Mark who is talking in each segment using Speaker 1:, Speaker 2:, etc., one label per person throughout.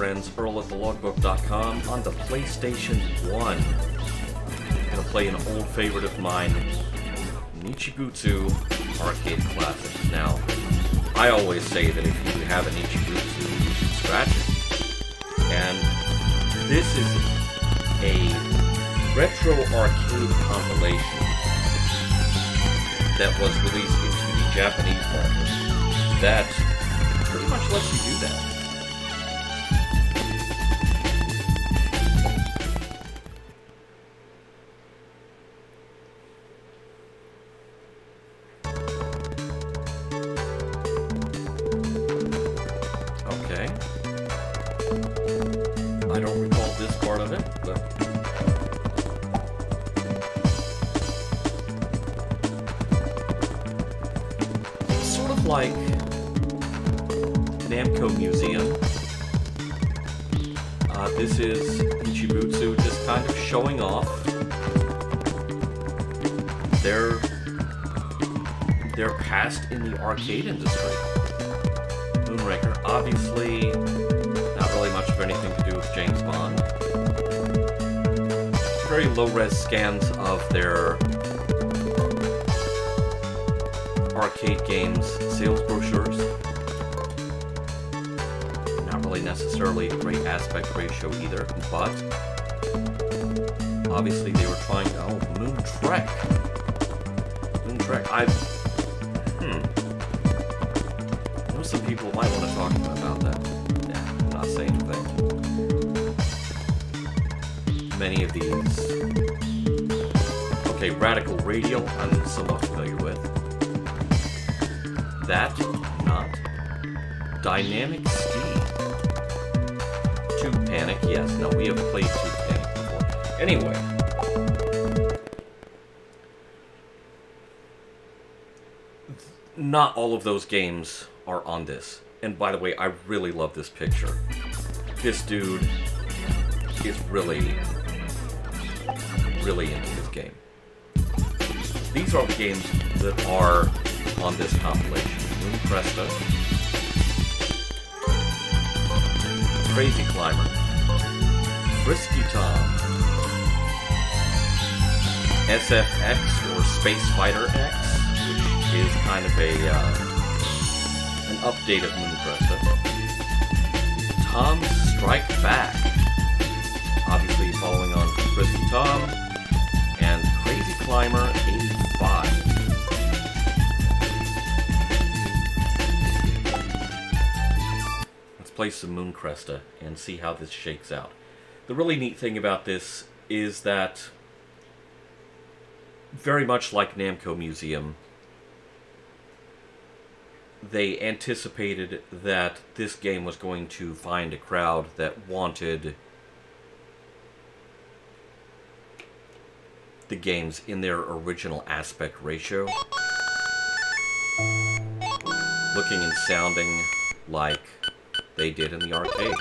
Speaker 1: friends, Earl at thelogbook.com on the PlayStation 1. I'm gonna play an old favorite of mine, Nichibutsu Arcade Classics. Now, I always say that if you have a Nichibutsu, you should scratch it. And this is a retro arcade compilation that was released into the Japanese market that pretty much lets you do that. Okay. I don't recall this part of it, but sort of like Namco Museum. This is Nichibutsu just kind of showing off their past in the arcade industry. Moonraker, obviously, not really much of anything to do with James Bond. Very low-res scans of their arcade games, sales brochures. Not really necessarily a great aspect ratio either, but obviously they were trying. Oh, Moon Trek. I know some people might want to talk about that. Yeah, I'm not saying anything. Many of these. Okay, Radical Radial, I'm somewhat familiar with. That, not. Dynamic Ski. Tube Panic, yes. No, we have played Tube Panic before. Anyway. Not all of those games are on this. And by the way, I really love this picture. This dude is really, really into this game. These are the games that are on this compilation. Moon Cresta, Crazy Climber, Frisky Tom, SFX or Space Fighter X, which is kind of an update of Moon Cresta. Tom Strike Back, obviously following on from Frisky Tom, and Crazy Climber 85. Play some Moon Cresta and see how this shakes out. The really neat thing about this is that, very much like Namco Museum, they anticipated that this game was going to find a crowd that wanted the games in their original aspect ratio, looking and sounding like they did in the arcade.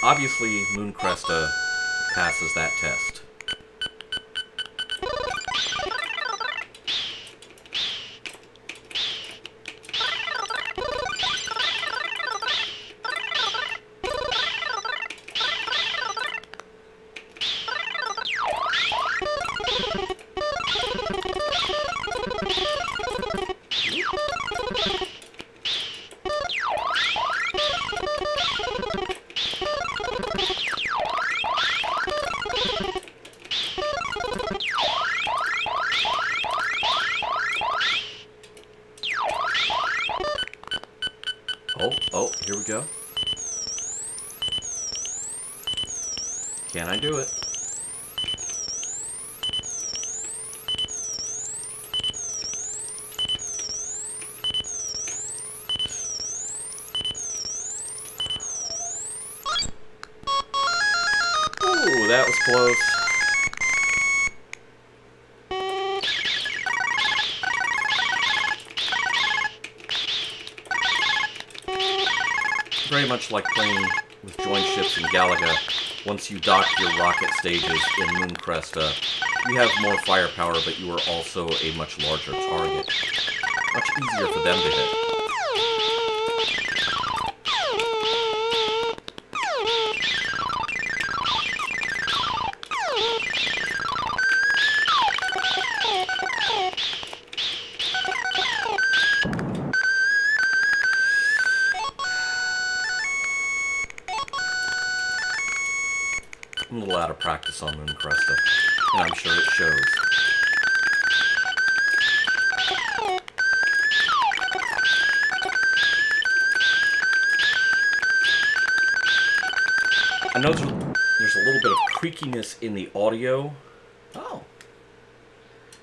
Speaker 1: Obviously, Moon Cresta passes that test. Oh, here we go. Can I do it? Ooh, that was close. Very much like playing with joint ships in Galaga, once you dock your rocket stages in Mooncresta, you have more firepower, but you are also a much larger target. Much easier for them to hit. I'm a little out of practice on Mooncresta, and I'm sure it shows. I know there's a little bit of creakiness in the audio. Oh.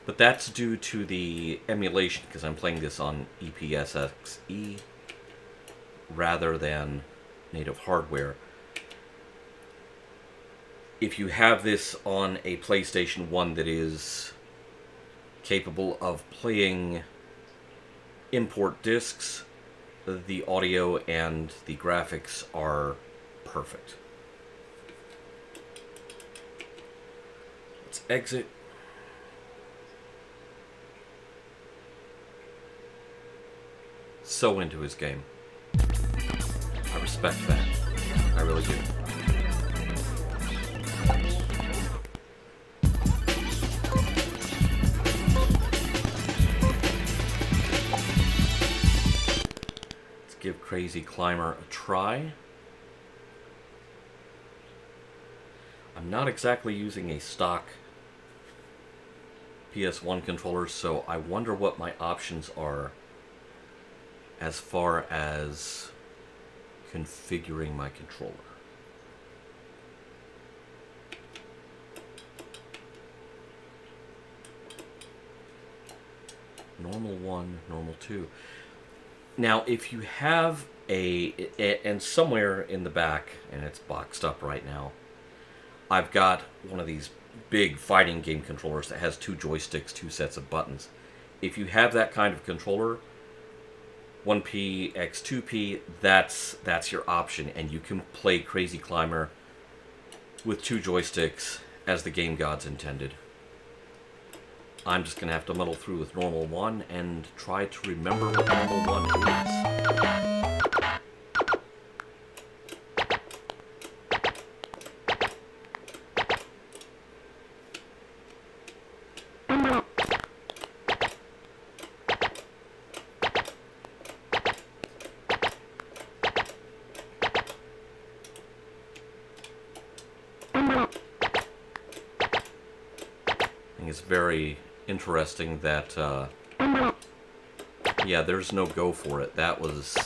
Speaker 1: But that's due to the emulation, because I'm playing this on EPSXE rather than native hardware. If you have this on a PlayStation 1 that is capable of playing import discs, the audio and the graphics are perfect. Let's exit. So into his game. I respect that. I really do. Give Crazy Climber a try. I'm not exactly using a stock PS1 controller, so I wonder what my options are as far as configuring my controller. Normal 1, normal 2. Now, if you have and somewhere in the back, and it's boxed up right now, I've got one of these big fighting game controllers that has 2 joysticks, 2 sets of buttons. If you have that kind of controller, 1P x 2P, that's your option, and you can play Crazy Climber with 2 joysticks as the game gods intended. I'm just going to have to muddle through with normal 1 and try to remember what normal 1 is. I think it's very interesting that, yeah, there's no go for it. That was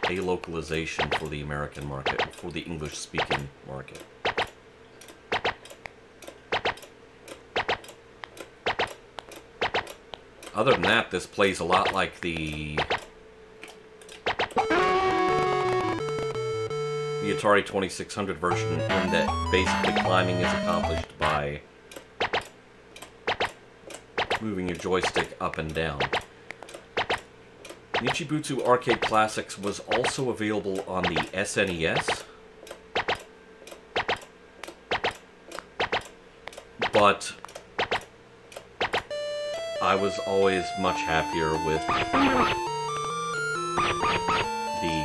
Speaker 1: a localization for the American market, for the English-speaking market. Other than that, this plays a lot like the Atari 2600 version, in that basically climbing is accomplished by moving your joystick up and down. Nichibutsu Arcade Classics was also available on the SNES, but I was always much happier with the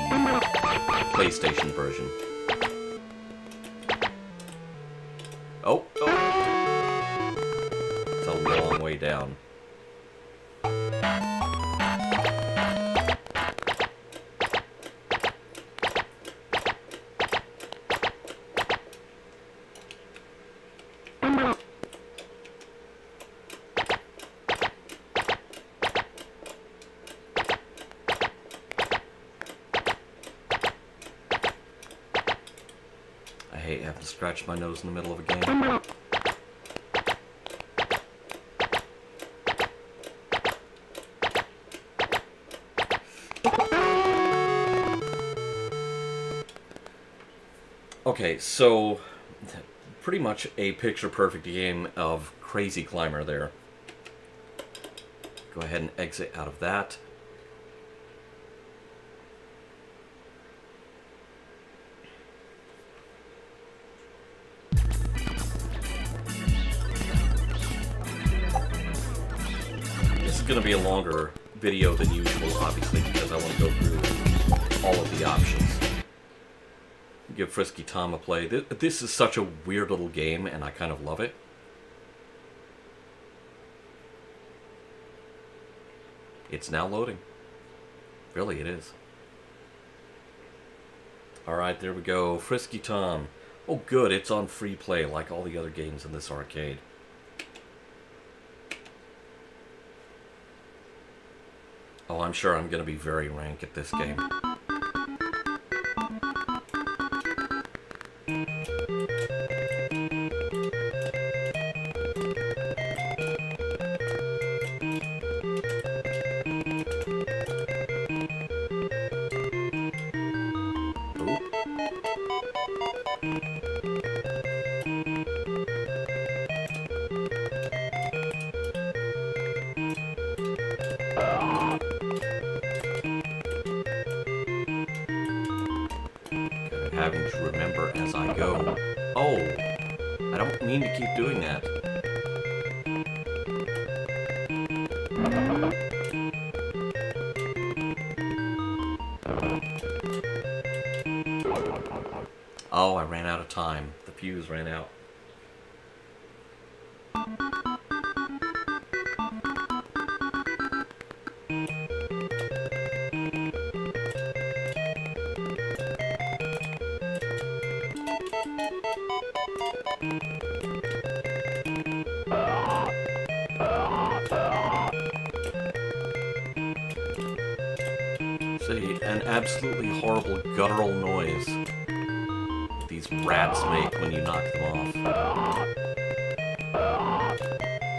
Speaker 1: PlayStation version. Oh! It's a long way down. I hate having to scratch my nose in the middle of a game. Okay, so pretty much a picture-perfect game of Crazy Climber there. Go ahead and exit out of that. going to be a longer video than usual, obviously, because I want to go through all of the options. Give Frisky Tom a play. This is such a weird little game, and I kind of love it. It's now loading. Really, it is. Alright, there we go. Frisky Tom. Oh, good. It's on free play, like all the other games in this arcade. Oh, I'm sure I'm going to be very rank at this game. Having to remember as I go. Oh, I don't mean to keep doing that. Oh, I ran out of time. The fuse ran out. See, an absolutely horrible guttural noise these rats make when you knock them off.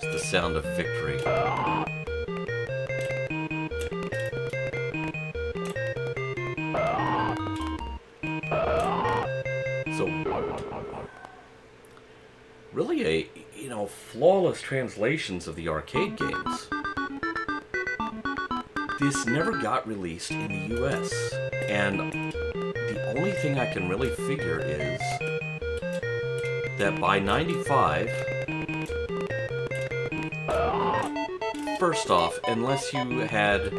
Speaker 1: It's the sound of victory. So, really flawless translations of the arcade games. This never got released in the US, and the only thing I can really figure is that by '95, first off, unless you had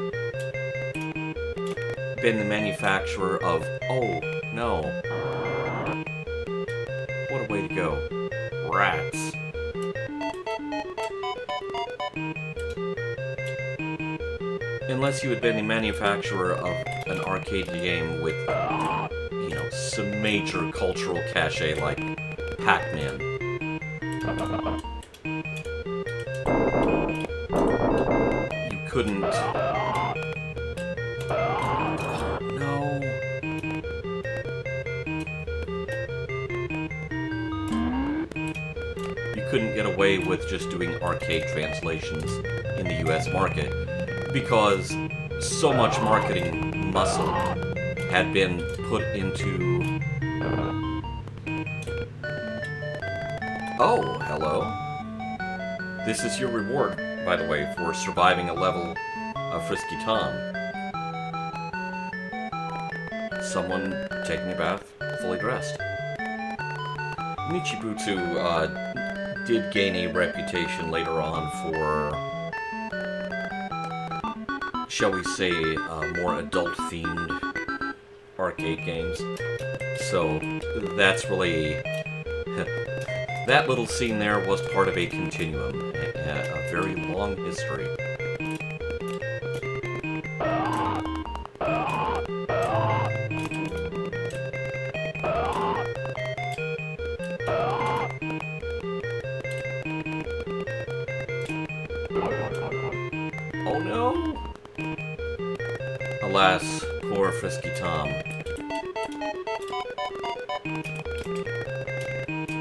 Speaker 1: been the manufacturer of, oh no, what a way to go, rats. Unless you had been the manufacturer of an arcade game with, some major cultural cachet like Pac-Man. You couldn't... No. You couldn't get away with just doing arcade translations in the US market, because so much marketing muscle had been put into... Oh, hello. This is your reward, by the way, for surviving a level of Frisky Tom. Someone taking a bath, fully dressed. Nichibutsu did gain a reputation later on for, shall we say, more adult-themed arcade games. So, that's really... that little scene there was part of a continuum, a very long history. Oh no! Alas, poor Frisky Tom.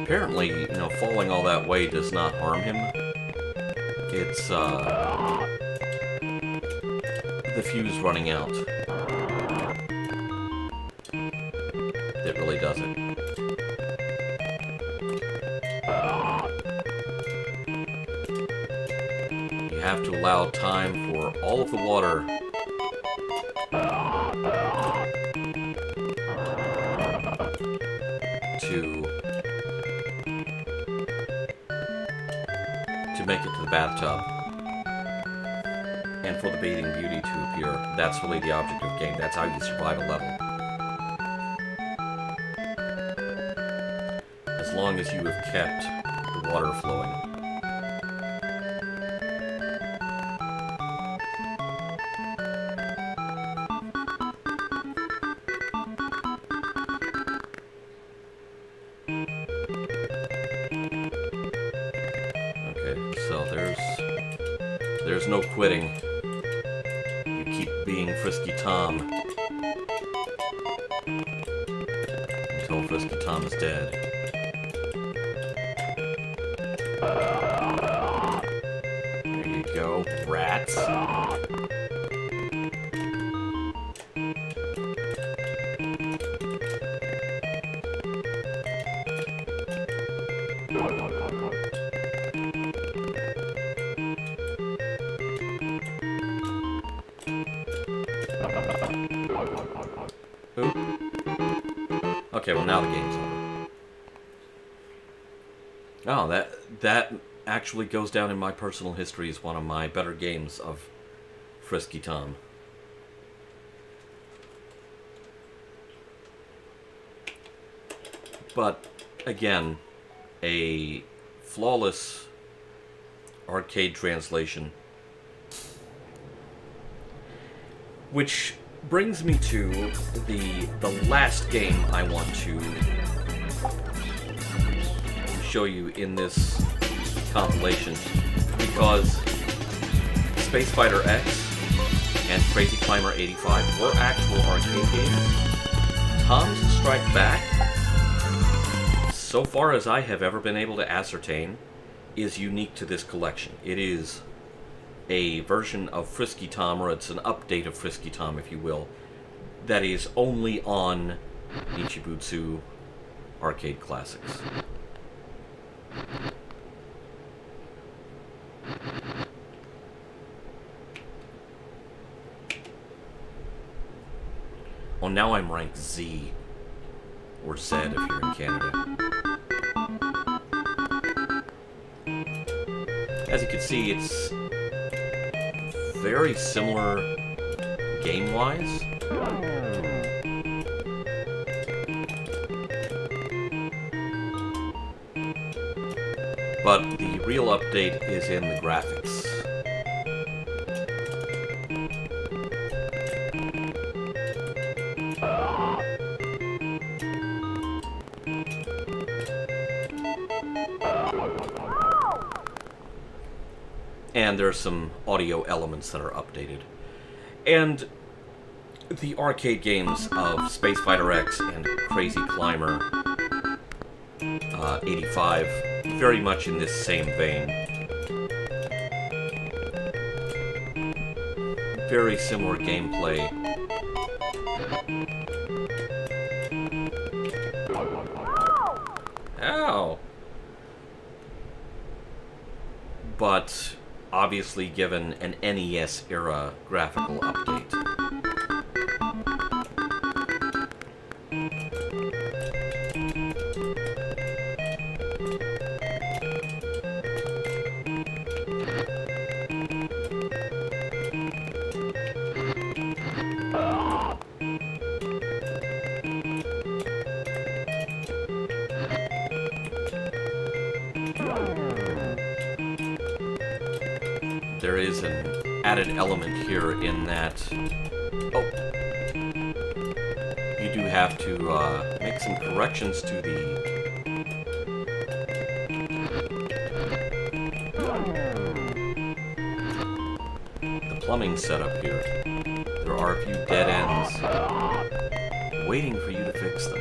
Speaker 1: Apparently, falling all that way does not harm him. It's, the fuse running out that really does it. You have to allow time for all of the water to make it to the bathtub. and for the bathing beauty to appear. That's really the object of the game. That's how you survive a level. As long as you have kept the water flowing. Okay, so there's no quitting. You keep being Frisky Tom until Frisky Tom is dead. There you go, rats. Oop. Okay, well now the game's over. Oh, that actually goes down in my personal history as one of my better games of Frisky Tom. But, again, a flawless arcade translation. Which brings me to the last game I want to show you in this compilation, because Space Fighter X and Crazy Climber 85 were actual arcade games. Tom's Strike Back, so far as I have ever been able to ascertain, is unique to this collection. It is a version of Frisky Tom, or it's an update of Frisky Tom, if you will, that is only on Nichibutsu arcade classics. Oh, now I'm ranked Z, or Z if you're in Canada. As you can see, it's very similar game-wise. But the real update is in the graphics. And there's some audio elements that are updated. And the arcade games of Space Fighter X and Crazy Climber 85, very much in this same vein. Very similar gameplay. Ow! But obviously given an NES-era graphical update. There is an added element here in that, oh, you do have to make some corrections to the plumbing setup here. There are a few dead ends waiting for you to fix them.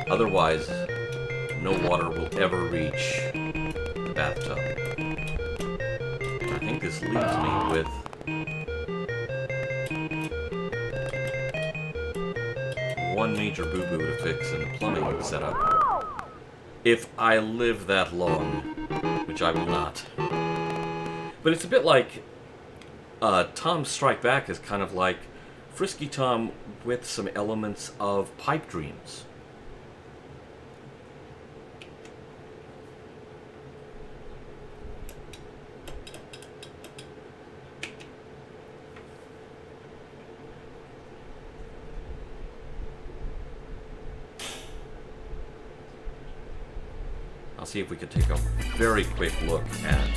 Speaker 1: Otherwise, no water will ever reach the bathtub. I think this leaves me with one major boo-boo to fix in the plumbing setup. If I live that long, which I will not. But it's a bit like Tom's Strike Back is kind of like Frisky Tom with some elements of Pipe Dreams. I'll see if we could take a very quick look at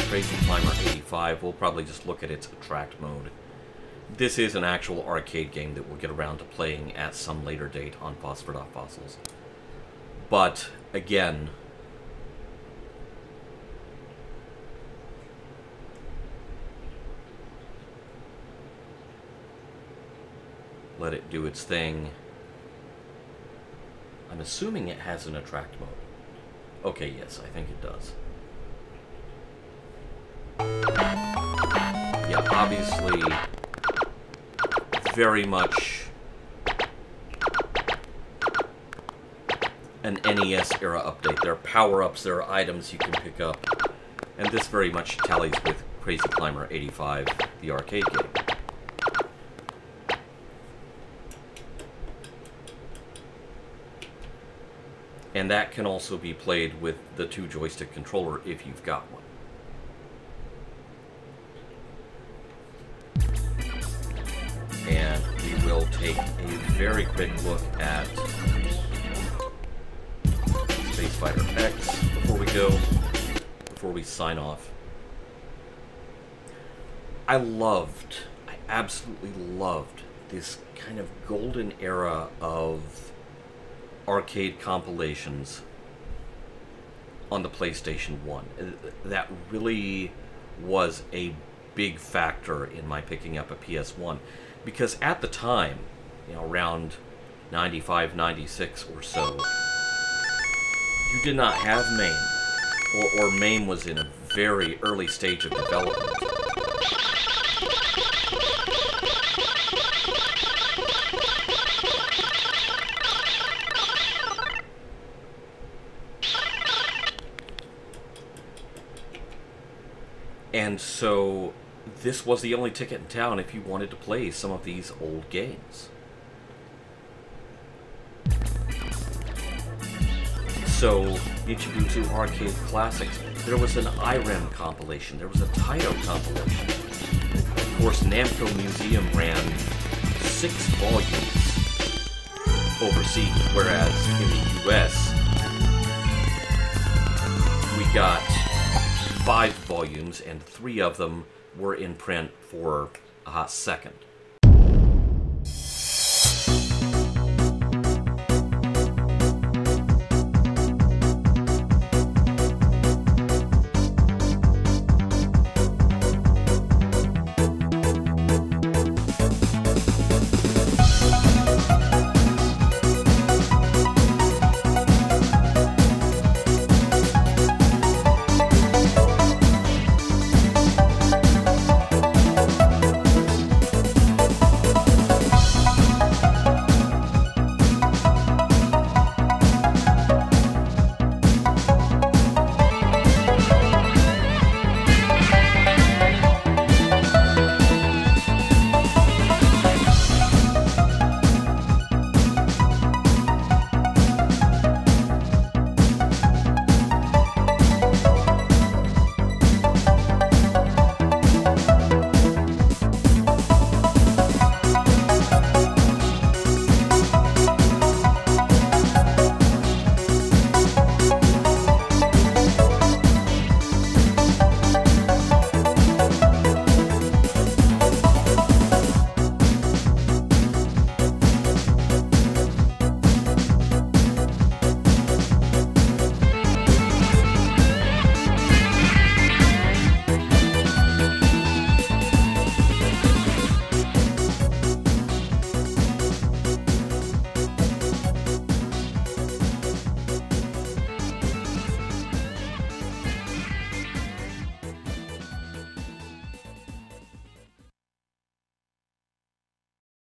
Speaker 1: Crazy Climber 85. We'll probably just look at its attract mode. This is an actual arcade game that we'll get around to playing at some later date on Phosphor Dot Fossils. But, again, let it do its thing. I'm assuming it has an attract mode. Okay, yes, I think it does. Yeah, obviously, very much an NES-era update. There are power-ups, there are items you can pick up, and this very much tallies with Crazy Climber 85, the arcade game. And that can also be played with the 2-joystick controller if you've got one. And we will take a very quick look at Space Fighter X before we sign off. I absolutely loved this kind of golden era of arcade compilations on the PlayStation 1. That really was a big factor in my picking up a PS1, because at the time, you know, around 95, 96 or so, you did not have MAME, or MAME was in a very early stage of development. And so this was the only ticket in town if you wanted to play some of these old games. So, Nichibutsu Arcade Classics, there was an IREM compilation, there was a Taito compilation. Of course, Namco Museum ran 6 volumes overseas, whereas in the US, we got 5 volumes, and 3 of them were in print for a hot second.